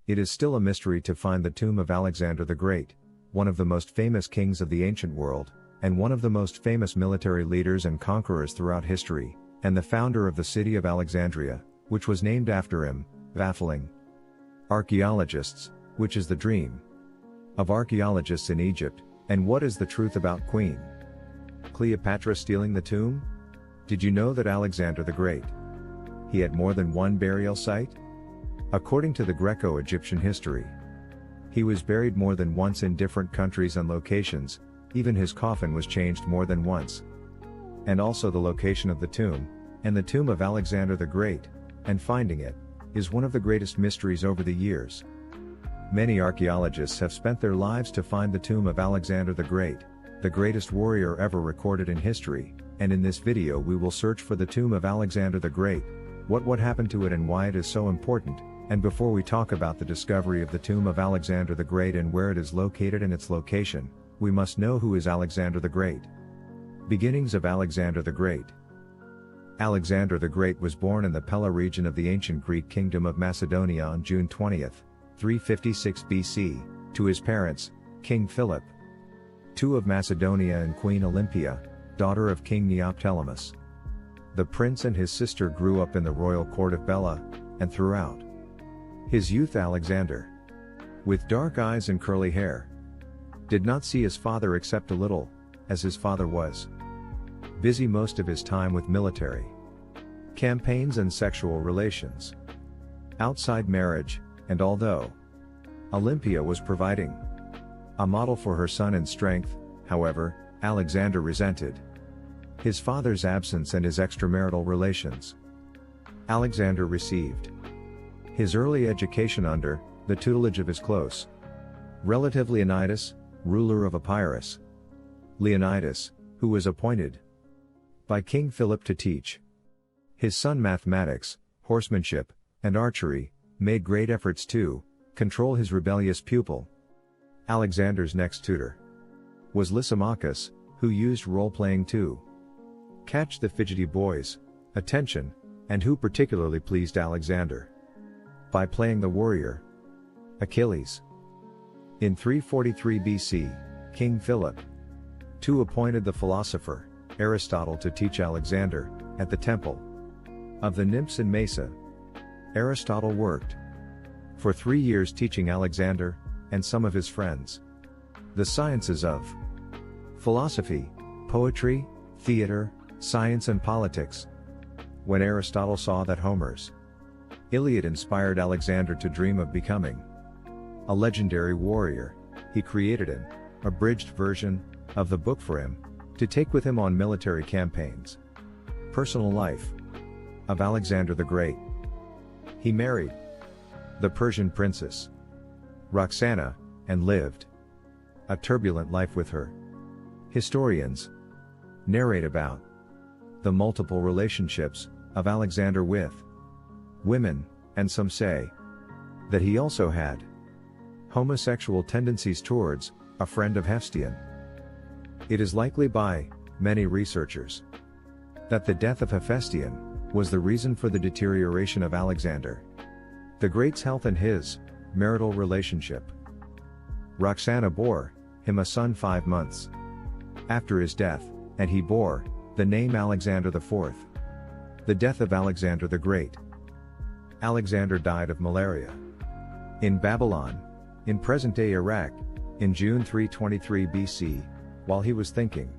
It is still a mystery to find the tomb of Alexander the Great, one of the most famous kings of the ancient world, and one of the most famous military leaders and conquerors throughout history, and the founder of the city of Alexandria, which was named after him, baffling. Archaeologists, which is the dream of archaeologists in Egypt, and what is the truth about Queen Cleopatra stealing the tomb? Did you know that Alexander the Great, he had more than one burial site? According to the Greco-Egyptian history, he was buried more than once in different countries and locations, even his coffin was changed more than once. And also the location of the tomb, and the tomb of Alexander the Great, and finding it, is one of the greatest mysteries over the years. Many archaeologists have spent their lives to find the tomb of Alexander the Great, the greatest warrior ever recorded in history, and in this video we will search for the tomb of Alexander the Great, what happened to it and why it is so important. And before we talk about the discovery of the tomb of Alexander the Great and where it is located and its location, we must know who is Alexander the Great. Beginnings of Alexander the Great. Alexander the Great was born in the Pella region of the ancient Greek kingdom of Macedonia on June 20, 356 BC, to his parents, King Philip II of Macedonia and Queen Olympia, daughter of King Neoptolemus. The prince and his sister grew up in the royal court of Bella, and throughout his youth Alexander, with dark eyes and curly hair, did not see his father except a little, as his father was busy most of his time with military campaigns and sexual relations outside marriage, and although Olympia was providing a model for her son in strength, however, Alexander resented his father's absence and his extramarital relations. Alexander received his early education under the tutelage of his close relative Leonidas, ruler of Epirus. Leonidas, who was appointed by King Philip to teach his son mathematics, horsemanship, and archery, made great efforts to control his rebellious pupil. Alexander's next tutor was Lysimachus, who used role-playing to catch the fidgety boy's attention, and who particularly pleased Alexander by playing the warrior Achilles. In 343 BC, King Philip II appointed the philosopher Aristotle to teach Alexander at the temple of the nymphs in Mesa. Aristotle worked for 3 years teaching Alexander and some of his friends the sciences of philosophy, poetry, theater, science and politics. When Aristotle saw that Homer's Iliad inspired Alexander to dream of becoming a legendary warrior, he created an abridged version of the book for him to take with him on military campaigns. Personal life of Alexander the Great. He married the Persian princess Roxana and lived a turbulent life with her. Historians narrate about the multiple relationships of Alexander with women, and some say that he also had homosexual tendencies towards a friend of Hephaestion. It is likely by many researchers that the death of Hephaestion was the reason for the deterioration of Alexander the Great's health and his marital relationship. Roxana bore him a son 5 months after his death, and he bore the name Alexander IV. The death of Alexander the Great. Alexander died of malaria in Babylon, in present-day Iraq, in June 323 BC, while he was thinking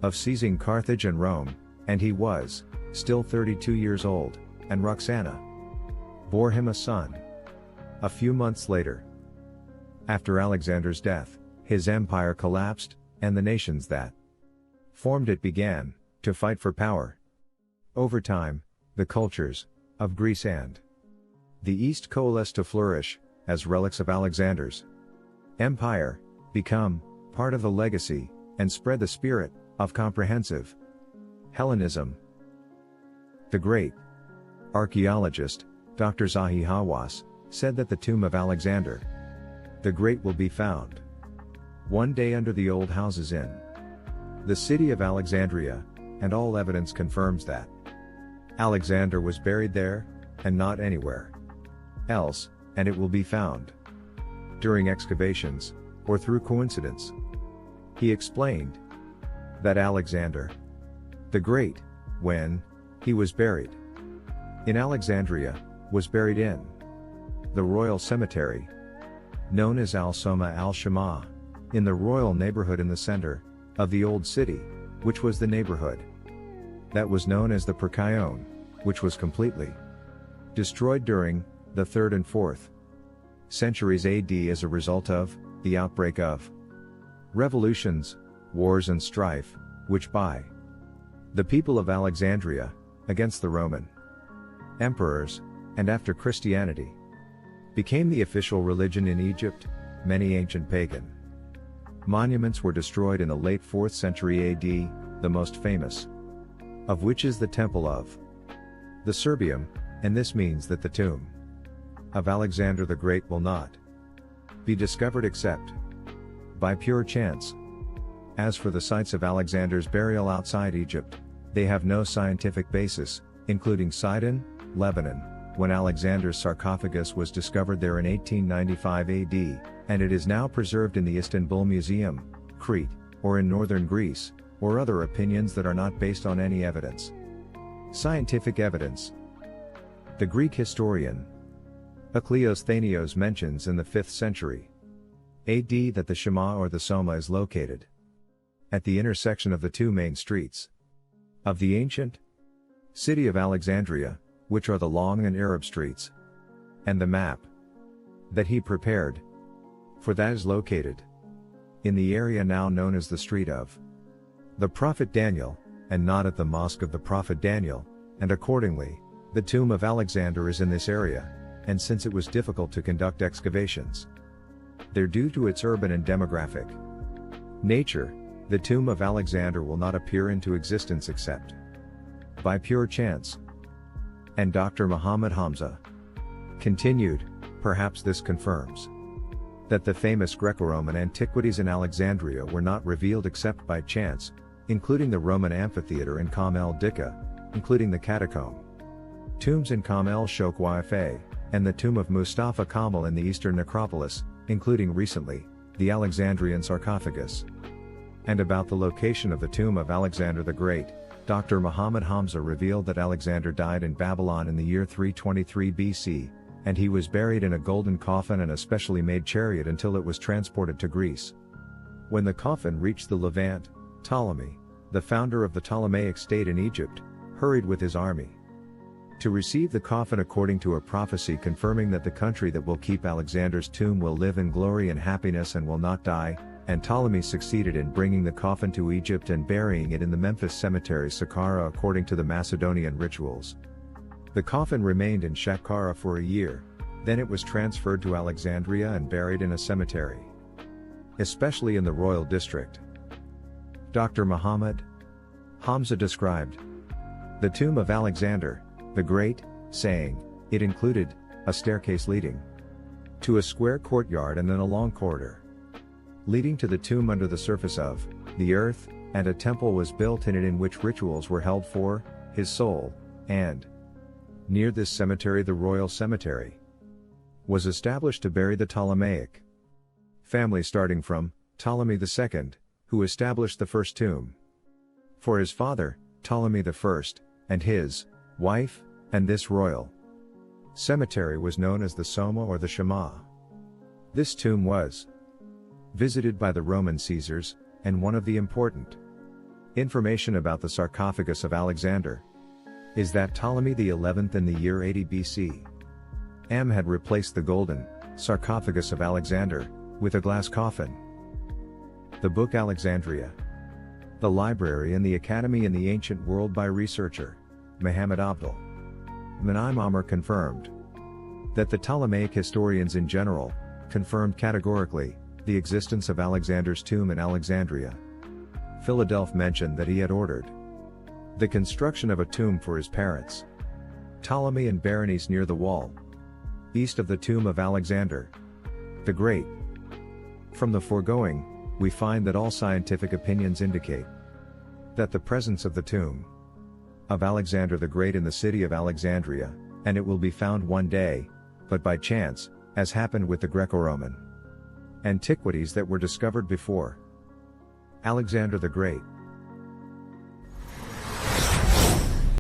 of seizing Carthage and Rome, and he was still 32 years old, and Roxana bore him a son. A few months later, after Alexander's death, his empire collapsed, and the nations that formed it began to fight for power. Over time, the cultures of Greece and the East coalesced to flourish as relics of Alexander's empire, become part of the legacy, and spread the spirit of comprehensive Hellenism. The great archaeologist, Dr. Zahi Hawass, said that the tomb of Alexander the Great will be found one day under the old houses in the city of Alexandria, and all evidence confirms that Alexander was buried there, and not anywhere else, and it will be found. During excavations, or through coincidence. He explained that Alexander the Great, when he was buried in Alexandria, was buried in the royal cemetery, known as Al-Soma al-Shama, in the royal neighborhood in the center of the old city, which was the neighborhood that was known as the Perkion, which was completely destroyed during the 3rd and 4th centuries AD as a result of the outbreak of revolutions, wars and strife, which by the people of Alexandria, against the Roman emperors, and after Christianity became the official religion in Egypt, many ancient pagan monuments were destroyed in the late 4th century AD, the most famous of which is the Temple of the Serbium, and this means that the tomb of Alexander the Great will not be discovered except by pure chance. As for the sites of Alexander's burial outside Egypt, they have no scientific basis, including Sidon, Lebanon, when Alexander's sarcophagus was discovered there in 1895 AD, and it is now preserved in the Istanbul Museum, Crete, or in northern Greece, or other opinions that are not based on any evidence. Scientific evidence. The Greek historian Cleopatra mentions in the 5th century AD that the Shama or the Soma is located at the intersection of the two main streets of the ancient city of Alexandria, which are the long and Arab streets, and the map that he prepared for that is located in the area now known as the Street of the Prophet Daniel, and not at the Mosque of the Prophet Daniel, and accordingly, the tomb of Alexander is in this area, and since it was difficult to conduct excavations there due to its urban and demographic nature, the tomb of Alexander will not appear into existence except by pure chance. And Dr. Muhammad Hamza continued, perhaps this confirms that the famous Greco-Roman antiquities in Alexandria were not revealed except by chance, including the Roman amphitheater in Qam el-Dika, including the catacomb tombs in Qam el-Shokwaifeh, and the tomb of Mustafa Kemal in the eastern necropolis, including recently, the Alexandrian sarcophagus. And about the location of the tomb of Alexander the Great, Dr. Muhammad Hamza revealed that Alexander died in Babylon in the year 323 BC, and he was buried in a golden coffin and a specially made chariot until it was transported to Greece. When the coffin reached the Levant, Ptolemy, the founder of the Ptolemaic state in Egypt, hurried with his army to receive the coffin according to a prophecy confirming that the country that will keep Alexander's tomb will live in glory and happiness and will not die, and Ptolemy succeeded in bringing the coffin to Egypt and burying it in the Memphis cemetery Saqqara according to the Macedonian rituals. The coffin remained in Saqqara for a year, then it was transferred to Alexandria and buried in a cemetery, especially in the royal district. Dr. Muhammad Hamza described the tomb of Alexander the Great, saying, it included a staircase leading to a square courtyard and then a long corridor leading to the tomb under the surface of the earth, and a temple was built in it in which rituals were held for his soul, and near this cemetery the royal cemetery was established to bury the Ptolemaic family starting from Ptolemy II, who established the first tomb for his father, Ptolemy I, and his wife, and this royal cemetery was known as the Soma or the Shama. This tomb was visited by the Roman Caesars, and one of the important information about the sarcophagus of Alexander is that Ptolemy XI in the year 80 BC had replaced the golden sarcophagus of Alexander with a glass coffin. The book Alexandria, the Library and the Academy in the Ancient World by researcher Muhammad Abdul Munaim Amr confirmed that the Ptolemaic historians in general confirmed categorically the existence of Alexander's tomb in Alexandria. Philadelphus mentioned that he had ordered the construction of a tomb for his parents, Ptolemy and Berenice, near the wall east of the tomb of Alexander the Great. From the foregoing, we find that all scientific opinions indicate that the presence of the tomb of Alexander the Great in the city of Alexandria, and it will be found one day, but by chance, as happened with the Greco-Roman antiquities that were discovered before Alexander the Great.